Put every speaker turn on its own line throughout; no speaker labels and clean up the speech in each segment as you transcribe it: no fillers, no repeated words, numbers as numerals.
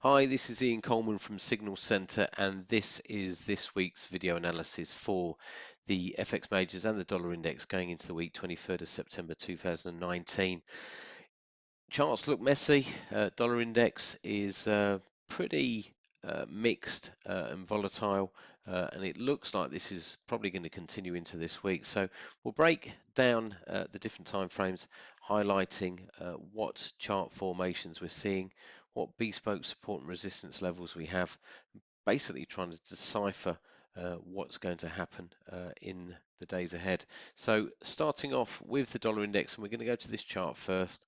Hi, this is Ian Coleman from Signal Centre, and this is this week's video analysis for the FX majors and the dollar index going into the week 23rd of September 2019. Charts look messy. Dollar index is pretty mixed and volatile, and it looks like this is probably going to continue into this week. So we'll break down the different time frames, highlighting what chart formations we're seeing, what bespoke support and resistance levels we have, basically trying to decipher what's going to happen in the days ahead. So starting off with the dollar index, and we're going to go to this chart first.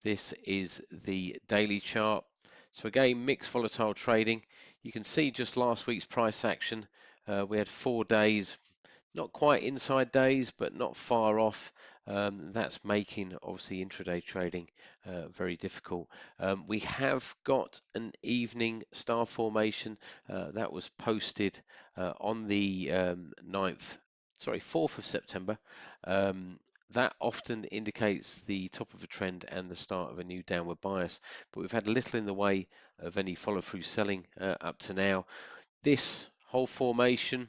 This is the daily chart. So again, mixed volatile trading. You can see just last week's price action. We had 4 days, not quite inside days, but not far off. That's making obviously intraday trading very difficult. We have got an evening star formation that was posted on the 4th of September. That often indicates the top of a trend and the start of a new downward bias, but we've had little in the way of any follow-through selling up to now. This whole formation,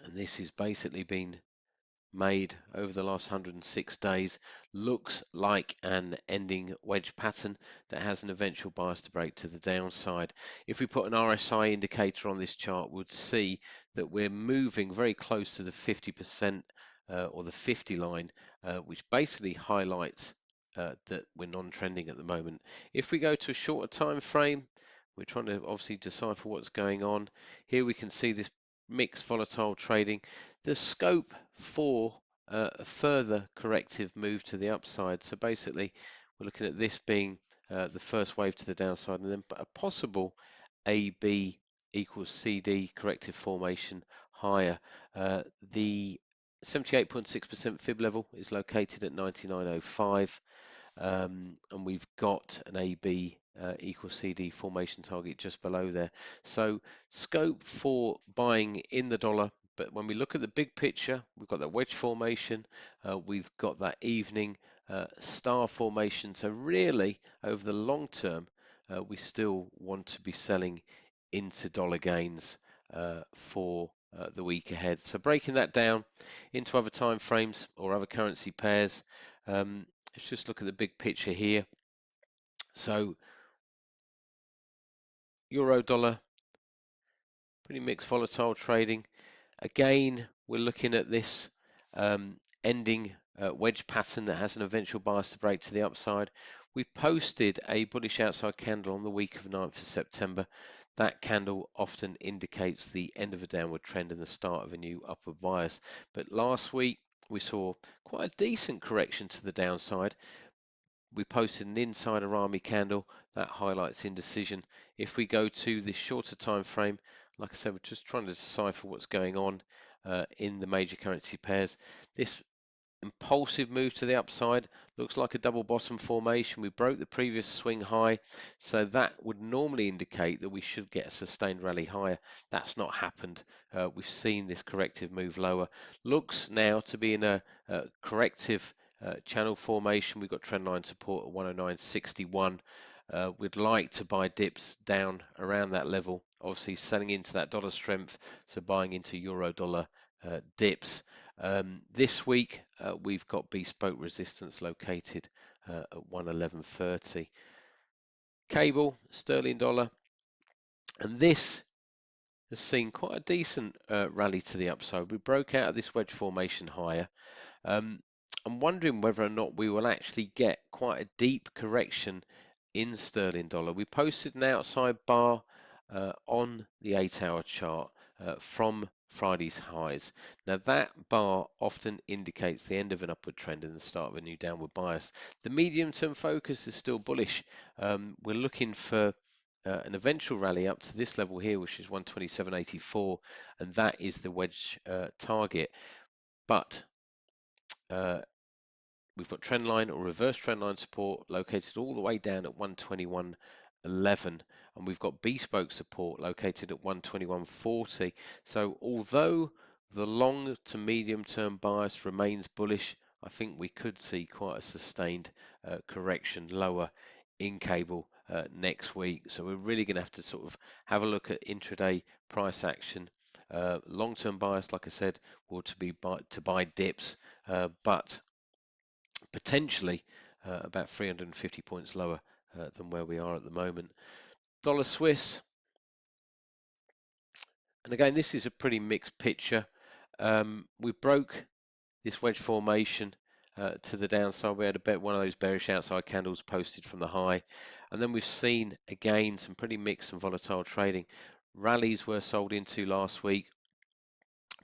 and this has basically been made over the last 106 days, looks like an ending wedge pattern that has an eventual bias to break to the downside. If we put an RSI indicator on this chart, we'd see that we're moving very close to the 50% or the 50 line, which basically highlights that we're non-trending at the moment. If we go to a shorter time frame, we're trying to obviously decipher what's going on. Here we can see this mixed volatile trading. The scope for a further corrective move to the upside. So basically, we're looking at this being the first wave to the downside, and then a possible AB equals CD corrective formation higher. The 78.6% fib level is located at 99.05, and we've got an AB equals CD formation target just below there. So scope for buying in the dollar, but when we look at the big picture, we've got that wedge formation, we've got that evening star formation. So really, over the long term, we still want to be selling into dollar gains for the week ahead. So breaking that down into other time frames or other currency pairs, let's just look at the big picture here. So euro dollar, pretty mixed volatile trading. Again, we're looking at this ending wedge pattern that has an eventual bias to break to the upside. We posted a bullish outside candle on the week of 9th of September. That candle often indicates the end of a downward trend and the start of a new upward bias. But last week, we saw quite a decent correction to the downside. We posted an insider army candle that highlights indecision. If we go to the shorter time frame, like I said, we're just trying to decipher what's going on in the major currency pairs. This impulsive move to the upside looks like a double bottom formation. We broke the previous swing high, so that would normally indicate that we should get a sustained rally higher. That's not happened. We've seen this corrective move lower. Looks now to be in a corrective channel formation. We've got trendline support at 109.61. We'd like to buy dips down around that level, obviously selling into that dollar strength, so buying into euro dollar dips. This week we've got bespoke resistance located at 111.30. Cable, sterling dollar, and this has seen quite a decent rally to the upside. We broke out of this wedge formation higher. I'm wondering whether or not we will actually get quite a deep correction in sterling dollar. We posted an outside bar on the 8-hour chart from Friday's highs. Now that bar often indicates the end of an upward trend and the start of a new downward bias. The medium-term focus is still bullish. We're looking for an eventual rally up to this level here, which is 127.84, and that is the wedge target. But we've got trendline or reverse trendline support located all the way down at 121.11, and we've got bespoke support located at 121.40. So although the long to medium term bias remains bullish, I think we could see quite a sustained correction lower in cable next week. So we're really going to have to sort of have a look at intraday price action. Long-term bias, like I said, will to buy dips, but potentially about 350 points lower than where we are at the moment. Dollar Swiss, and again, this is a pretty mixed picture. We broke this wedge formation to the downside. We had one of those bearish outside candles posted from the high, and then we've seen again some pretty mixed and volatile trading. Rallies were sold into last week,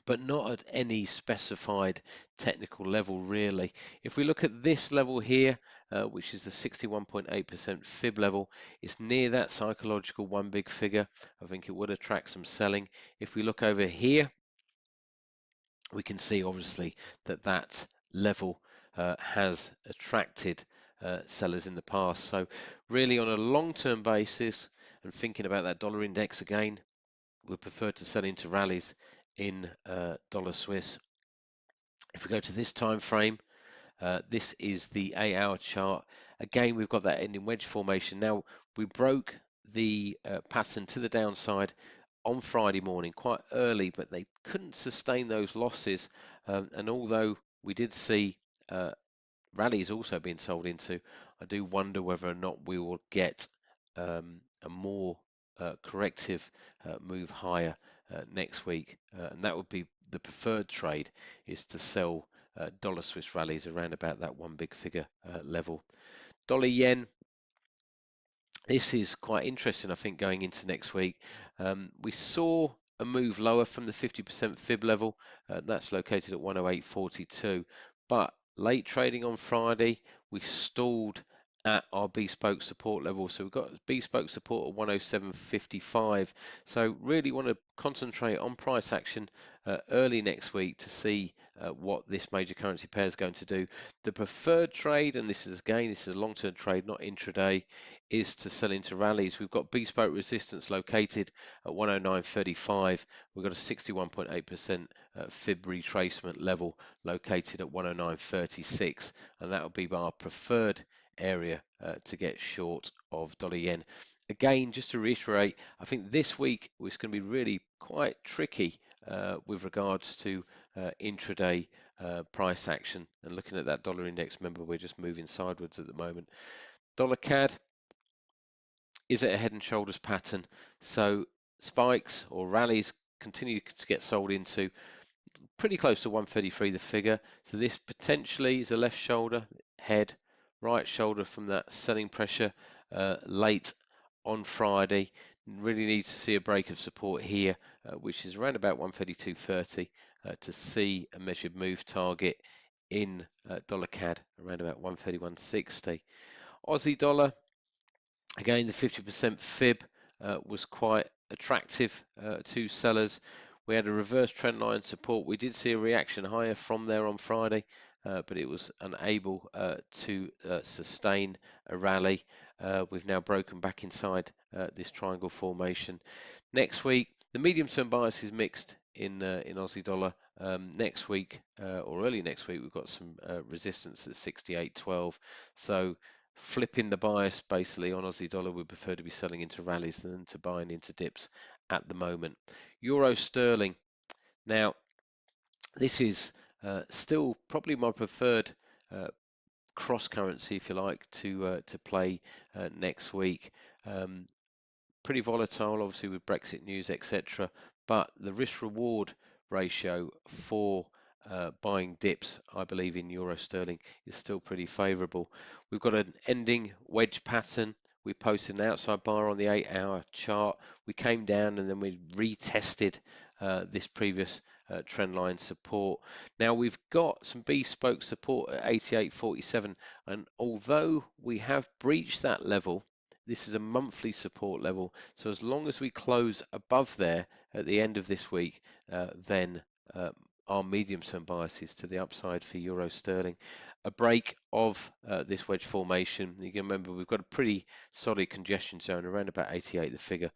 but not at any specified technical level really. If we look at this level here, which is the 61.8% fib level, it's near that psychological one big figure. I think it would attract some selling. If we look over here, we can see obviously that level has attracted sellers in the past. So really on a long-term basis, and thinking about that dollar index again, we prefer to sell into rallies in dollar Swiss. If we go to this time frame, this is the 8-hour chart. Again, we've got that ending wedge formation. Now, we broke the pattern to the downside on Friday morning quite early, but they couldn't sustain those losses. And although we did see rallies also being sold into, I do wonder whether or not we will get a more corrective move higher next week. And that would be the preferred trade, is to sell dollar Swiss rallies around about that one big figure level. Dollar yen, this is quite interesting, I think, going into next week. We saw a move lower from the 50% fib level. That's located at 108.42. But late trading on Friday, we stalled at our bespoke support level. So we've got bespoke support at 107.55. So really want to concentrate on price action early next week to see what this major currency pair is going to do. The preferred trade, and this is a long-term trade, not intraday, is to sell into rallies. We've got bespoke resistance located at 109.35. We've got a 61.8% fib retracement level located at 109.36, and that will be our preferred area to get short of dollar yen. Again, just to reiterate, I think this week is going to be really quite tricky with regards to intraday price action. And looking at that dollar index, remember we're just moving sideways at the moment. Dollar CAD is it a head and shoulders pattern, so spikes or rallies continue to get sold into pretty close to 133 the figure. So this potentially is a left shoulder, head, right shoulder from that selling pressure late on Friday. Really needs to see a break of support here, which is around about 132.30 to see a measured move target in dollar CAD around about 131.60. Aussie dollar, again, the 50% fib was quite attractive to sellers. We had a reverse trend line support. We did see a reaction higher from there on Friday, but it was unable to sustain a rally. We've now broken back inside this triangle formation. Next week, the medium-term bias is mixed in Aussie dollar. Next week or early next week, we've got some resistance at 68.12. So flipping the bias basically on Aussie dollar, we prefer to be selling into rallies than to buying into dips at the moment. Euro sterling, now this is still probably my preferred cross currency, if you like, to play next week. Pretty volatile, obviously, with Brexit news, etc. But the risk reward ratio for buying dips, I believe, in euro sterling is still pretty favorable. We've got an ending wedge pattern. We posted an outside bar on the 8-hour chart. We came down and then we retested this previous trend line support. Now we've got some bespoke support at 88.47, and although we have breached that level, this is a monthly support level. So as long as we close above there at the end of this week, then our medium-term bias is to the upside for euro sterling. A break of this wedge formation, you can remember we've got a pretty solid congestion zone around about 88 the figure.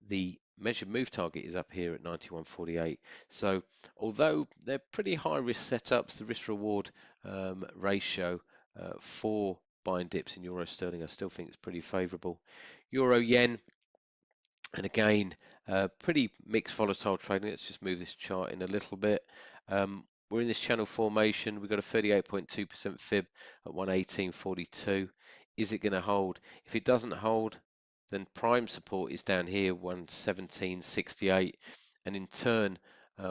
The measured move target is up here at 91.48. So although they're pretty high risk setups, the risk reward ratio for buying dips in euro sterling, I still think it's pretty favorable. Euro yen, and again, pretty mixed volatile trading. Let's just move this chart in a little bit. We're in this channel formation. We've got a 38.2% fib at 118.42. Is it going to hold? If it doesn't hold, then prime support is down here, 117.68, and in turn,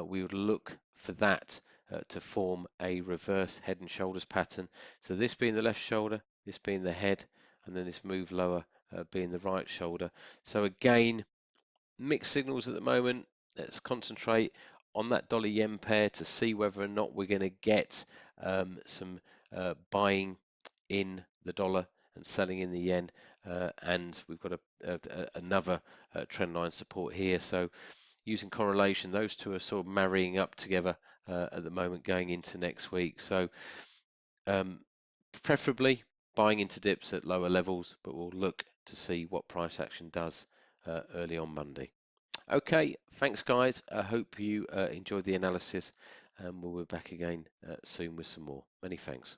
we would look for that to form a reverse head and shoulders pattern. So this being the left shoulder, this being the head, and then this move lower being the right shoulder. So again, mixed signals at the moment. Let's concentrate on that dollar yen pair to see whether or not we're going to get some buying in the dollar and selling in the yen, and we've got another trend line support here. So using correlation, those two are sort of marrying up together at the moment going into next week. So preferably buying into dips at lower levels, but we'll look to see what price action does early on Monday. Okay, thanks guys. I hope you enjoyed the analysis, and we'll be back again soon with some more. Many thanks.